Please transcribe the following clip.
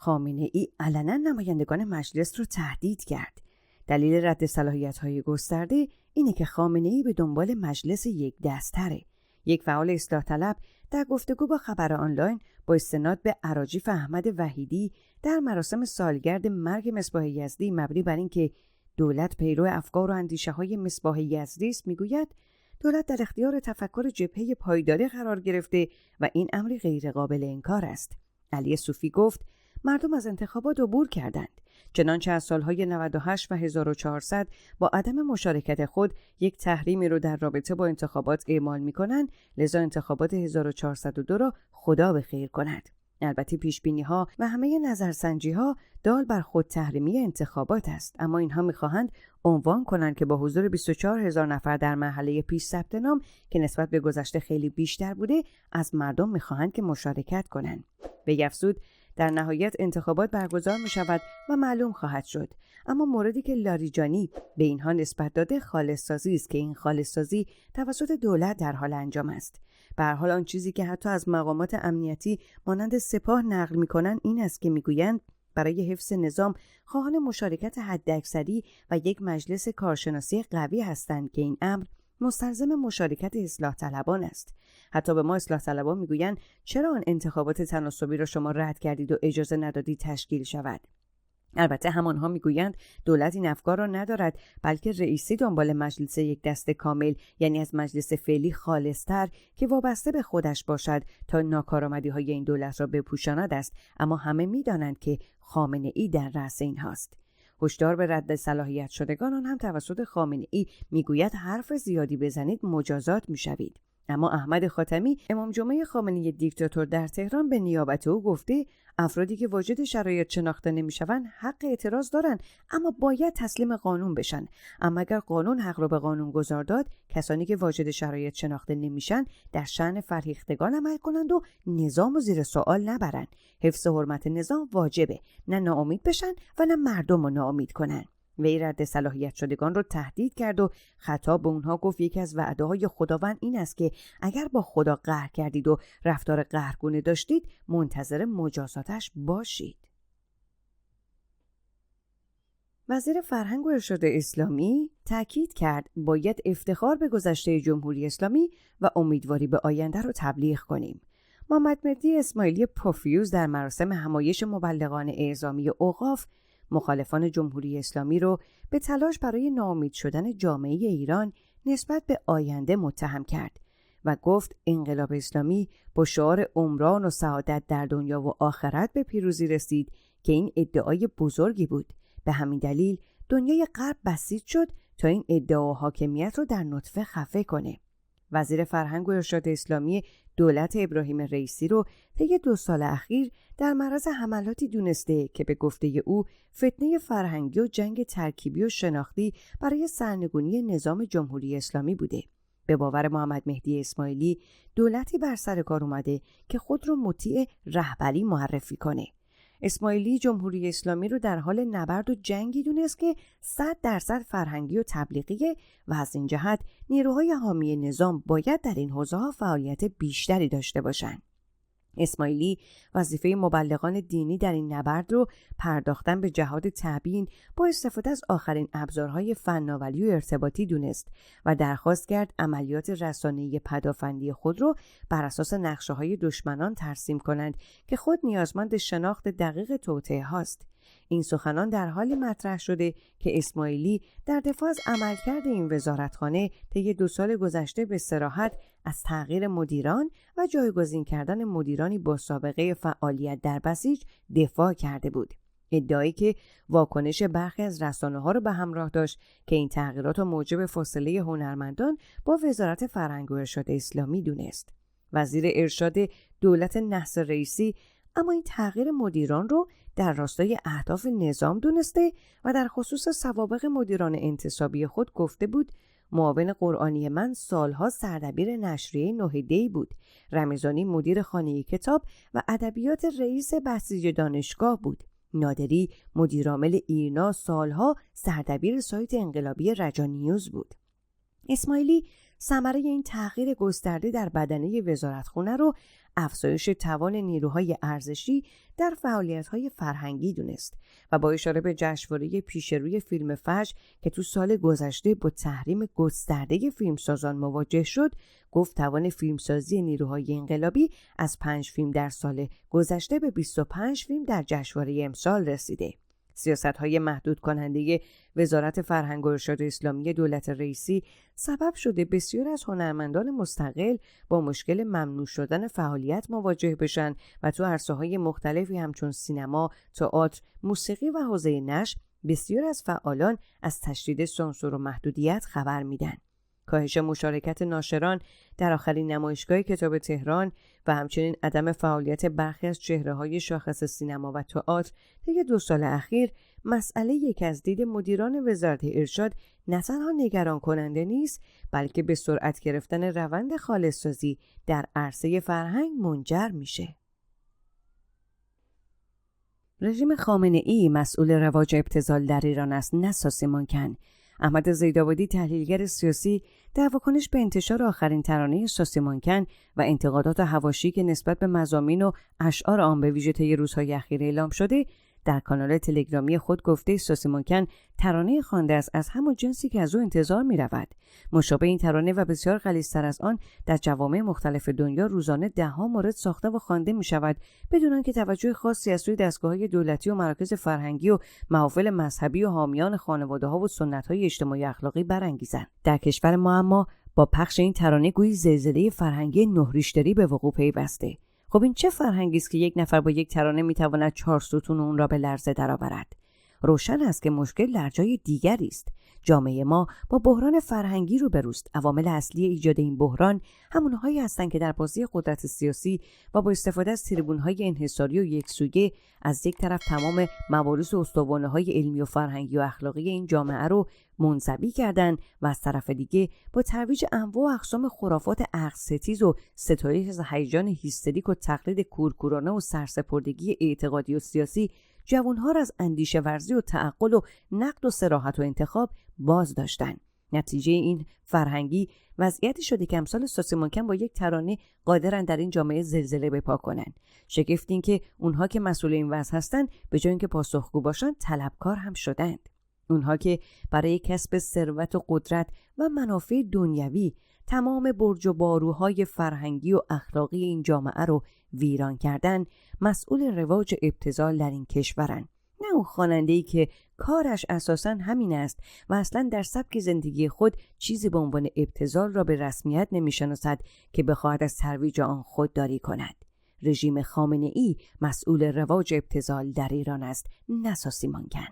خامنه‌ای علنا نمایندگان مجلس رو تهدید کرد. دلیل رد صلاحیت‌های گسترده اینه که خامنه‌ای به دنبال مجلس یک دست‌تره. یک فعال اصلاح طلب در گفتگو با خبر آنلاین با استناد به اراجیف احمد وحیدی در مراسم سالگرد مرگ مصباح یزدی مبنی بر اینکه دولت پیرو افکار و اندیشه‌های مصباح یزدی است میگوید دولت در اختیار تفکر جبهه پایداری قرار گرفته و این امری غیر قابل انکار است. علی صوفی گفت مردم از انتخابات عبور کردند. چنانچه از سالهای 98 و 1400 با عدم مشارکت خود یک تحریمی رو در رابطه با انتخابات اعمال می‌کنند، لذا انتخابات 1402 را خدا به خیر کند. البته پیشبینی‌ها و همه نظرسنجی‌ها دال بر خود تحریمی انتخابات است، اما اینها می‌خواهند عنوان کنند که با حضور 24000 نفر در مرحله پیش ثبت نام که نسبت به گذشته خیلی بیشتر بوده، از مردم می‌خواهند که مشارکت کنند. به افزود در نهایت انتخابات برگزار می شود و معلوم خواهد شد. اما موردی که لاریجانی به اینها نسبت داده خالص‌سازی است که این خالص‌سازی توسط دولت در حال انجام است. به هر حال آن چیزی که حتی از مقامات امنیتی مانند سپاه نقل می کنند این است که می گویند برای حفظ نظام خواهان مشارکت حداکثری و یک مجلس کارشناسی قوی هستند که این امر مستلزم مشارکت اصلاح طلبان است. حتی به ما اصلاح طلبان میگویند چرا آن انتخابات تناسبی را شما رد کردید و اجازه ندادید تشکیل شود؟ البته همانها میگویند دولت این افکار را ندارد، بلکه رئیسی دنبال مجلس یک دسته کامل، یعنی از مجلس فعلی خالص‌تر که وابسته به خودش باشد تا ناکارآمدی‌های این دولت را بپوشاند است. اما همه میدانند که خامنه‌ای در رأس اینهاست. هشدار به رد صلاحیت شدگان آن هم توسط خامنه‌ای میگوید حرف زیادی بزنید مجازات میشوید. اما احمد خاتمی امام جمعه خامنه‌ای دیکتاتور در تهران به نیابت او گفته افرادی که واجد شرایط شناخته نمیشوند حق اعتراض دارند، اما باید تسلیم قانون بشن. اما اگر قانون حق را به قانون گذار داد، کسانی که واجد شرایط شناخته نمیشن در شأن فرهیختگان عمل کنند و نظام رو زیر سوال نبرند. حفظ حرمت نظام واجبه، نه ناامید بشن و نه مردم رو ناامید کنن. وی رد صلاحیت شدگان رو تهدید کرد و خطاب به اونها گفت یکی از وعده‌های خداوند این است که اگر با خدا قهر کردید و رفتار قهرگونه داشتید منتظر مجازاتش باشید. وزیر فرهنگ و ارشاد اسلامی تاکید کرد باید افتخار به گذشته جمهوری اسلامی و امیدواری به آینده رو تبلیغ کنیم. محمد مهدی اسماعیلی پوفیوز در مراسم همایش مبلغان اعزامی اوقاف مخالفان جمهوری اسلامی رو به تلاش برای ناامید شدن جامعه ایران نسبت به آینده متهم کرد و گفت انقلاب اسلامی با شعار عمران و سعادت در دنیا و آخرت به پیروزی رسید که این ادعای بزرگی بود. به همین دلیل دنیای غرب بسیج شد تا این ادعا و حاکمیت رو در نطفه خفه کنه. وزیر فرهنگ و ارشاد اسلامی دولت ابراهیم رئیسی رو طی 2 سال اخیر در معرض حملاتی دونسته که به گفته او فتنه فرهنگی و جنگ ترکیبی و شناختی برای سرنگونی نظام جمهوری اسلامی بوده. به باور محمد مهدی اسماعیلی دولتی بر سر کار اومده که خود رو مطیع رهبری معرفی کنه. اسماعیلی جمهوری اسلامی رو در حال نبرد و جنگی دونست که 100% فرهنگی و تبلیغیه و از این جهت نیروهای حامی نظام باید در این حوزه‌ها فعالیت بیشتری داشته باشند. اسماعیلی وظیفه مبلغان دینی در این نبرد رو پرداختن به جهاد تبیین با استفاده از آخرین ابزارهای فناوری و ارتباطی دونست و درخواست کرد عملیات رسانه‌ای پدافندی خود رو بر اساس نقشه‌های دشمنان ترسیم کنند که خود نیازمند شناخت دقیق توطئه هاست. این سخنان در حالی مطرح شده که اسماعیلی در دفاع از عملکرد این وزارتخانه طی 2 سال گذشته به صراحت از تغییر مدیران و جایگزین کردن مدیرانی با سابقه فعالیت در بسیج دفاع کرده بود. ادعایی که واکنش برخی از رسانه‌ها را به همراه داشت که این تغییرات را موجب فاصله هنرمندان با وزارت فرهنگ و ارشاد اسلامی دونست. وزیر ارشاد دولت نصر رئیسی اما این تغییر مدیران رو در راستای اهداف نظام دونسته و در خصوص سوابق مدیران انتصابی خود گفته بود معاون قرآنی من سالها سردبیر نشریه نهده‌ای بود. رمضانی مدیر خانه کتاب و ادبیات رئیس بسیج دانشگاه بود. نادری مدیرعامل ایرنا سالها سردبیر سایت انقلابی رجا نیوز بود. اسماعیلی ثمره این تغییر گسترده در بدنه وزارتخونه رو افزایش توان نیروهای ارزشی در فعالیت‌های فرهنگی دونست و با اشاره به جشنواره پیشروی فیلم فجر که تو سال گذشته با تحریم گسترده فیلمسازان مواجه شد، گفت توان فیلمسازی نیروهای انقلابی از 5 فیلم در سال گذشته به 25 فیلم در جشنواره امسال رسیده. سیاست‌های محدود کننده وزارت فرهنگ و ارشاد اسلامی دولت رئیسی سبب شده بسیار از هنرمندان مستقل با مشکل ممنوع شدن فعالیت مواجه بشن و تو عرصه‌های مختلفی همچون سینما، تئاتر، موسیقی و حوزه نشر بسیار از فعالان از تشدید سانسور و محدودیت خبر میدن. کاهش مشارکت ناشران در آخرین نمایشگاه کتاب تهران و همچنین عدم فعالیت برخی از چهره‌های شاخص سینما و تئاتر طی 2 سال اخیر مسئله یک از دید مدیران وزارت ارشاد نه تنها نگران کننده نیست، بلکه به سرعت گرفتن روند خالص‌سازی در عرصه فرهنگ منجر میشه. رژیم خامنه‌ای مسئول رواج ابتذال در ایران است، نه ساسیمانکن. احمد زیدآبادی تحلیلگر سیاسی در واکنش به انتشار آخرین ترانه ساسیمانکن و انتقادات حواشی که نسبت به مضامین و اشعار آن به ویژه طی روزهای اخیر اعلام شده در کانال تلگرامی خود گفته ساسیمانکن ترانه خوانده است از همان جنسی که از او انتظار می رود. مشابه این ترانه و بسیار غلیظتر از آن در جوامع مختلف دنیا روزانه 10 مورد ساخته و خوانده می شود بدون آنکه توجه خاصی از سوی دستگاه‌های دولتی و مراکز فرهنگی و محافل مذهبی و حامیان خانواده‌ها و سنت‌های اجتماعی اخلاقی برانگیزند. در کشور ما اما با پخش این ترانه گویی زلزله فرهنگی 9 ریش‌تری به وقوع پیوسته. خب این چه فرهنگی است که یک نفر با یک ترانه میتواند 4 ستون اون را به لرزه درآورد؟ روشن است که مشکل در جای دیگری است. جامعه ما با بحران فرهنگی روبروست. عوامل اصلی ایجاد این بحران همونهایی هستند که در بازی قدرت سیاسی و با استفاده از تریبون‌های انحصاری و یکسویه از یک طرف تمام موارث و استوانه‌های علمی و فرهنگی و اخلاقی این جامعه رو منزوی کردند و از طرف دیگه با ترویج انواع و اقسام خرافات عقل‌ستیز و ستایش از هیجان هیستریک و تقلید کورکورانه و سرسپردگی اعتقادی و سیاسی جوانها را از اندیشه ورزی و تعقل و نقد و صراحت و انتخاب باز داشتند. نتیجه این فرهنگی وضعیتی شده که امثال ساسیمانکن با یک ترانه قادرن در این جامعه زلزله بپا کنن. شگفت این که اونها که مسئول این وضع هستند به جای اینکه پاسخگو باشن طلبکار هم شدند. اونها که برای کسب ثروت و قدرت و منافع دنیوی تمام برج و باروهای فرهنگی و اخلاقی این جامعه رو ویران کردن، مسئول رواج ابتذال در این کشورن. نه اون خواننده‌ای که کارش اساساً همین است و اصلاً در سبک زندگی خود چیزی به عنوان ابتذال را به رسمیت نمی‌شناسد که بخواهد از ترویج آن خودداری کند. رژیم خامنه‌ای مسئول رواج ابتذال در ایران است، نه ساسیمانکن.